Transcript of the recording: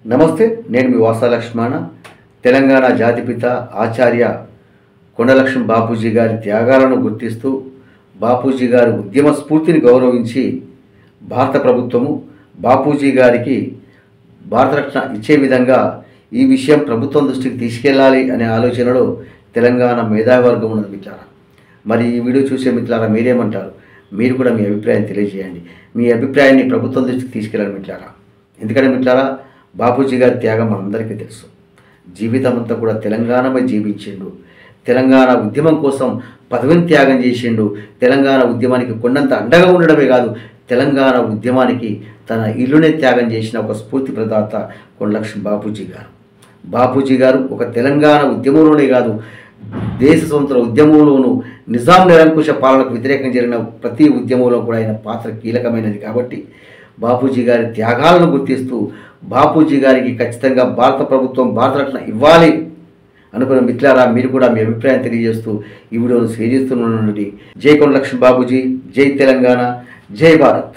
నమస్తే, నేను మీ వాసా లక్ష్మణ. తెలంగాణ జాతిపిత ఆచార్య కొండలక్ష్మణ బాపూజీ గారి త్యాగాలను గుర్తిస్తూ బాపూజీ గారి ఉద్యమ స్ఫూర్తిని గౌరవించి భారత ప్రభుత్వము బాపూజీ గారికి భారతరత్న ఇచ్చే విధంగా ఈ విషయం ప్రభుత్వం దృష్టికి తీసుకెళ్ళాలి అనే ఆలోచనలో తెలంగాణ మేధావర్గం ఉన్నది మిత్రులారా. మరి ఈ వీడియో చూసే మిత్రులారా మీరేమంటారు? మీరు కూడా మీ అభిప్రాయం తెలియజేయండి. మీ అభిప్రాయాన్ని ప్రభుత్వం దృష్టికి తీసుకెళ్ళాలి మిత్రులారా. ఎందుకంటే మిత్రులారా, బాపూజీ గారి త్యాగం మనందరికీ తెలుసు. జీవితం అంతా కూడా తెలంగాణపై జీవించిండు. తెలంగాణ ఉద్యమం కోసం పదవిని త్యాగం చేసిండు. తెలంగాణ ఉద్యమానికి కొండంత అండగా ఉండడమే కాదు, తెలంగాణ ఉద్యమానికి తన ఇల్లునే త్యాగం చేసిన ఒక స్ఫూర్తి ప్రదాత కొండలక్ష్మణ బాపూజీ గారు. బాపూజీ గారు ఒక తెలంగాణ ఉద్యమంలోనే కాదు, దేశ స్వతంత్ర ఉద్యమంలోనూ నిజాం నిరంకుశ పాలనకు వ్యతిరేకంగా జరిగిన ప్రతి ఉద్యమంలో కూడా ఆయన పాత్ర కీలకమైనది. కాబట్టి బాపూజీ గారి త్యాగాలను గుర్తిస్తూ బాపూజీ గారికి ఖచ్చితంగా భారత ప్రభుత్వం భారతరత్న ఇవ్వాలి అనుకున్న మిత్రులారా, మీరు కూడా మీ అభిప్రాయం తెలియజేస్తూ ఈ వీడియోను షేర్ చేస్తున్నటువంటి జై కొండలక్ష్మణ బాపూజీ, జై తెలంగాణ, జై భారత్.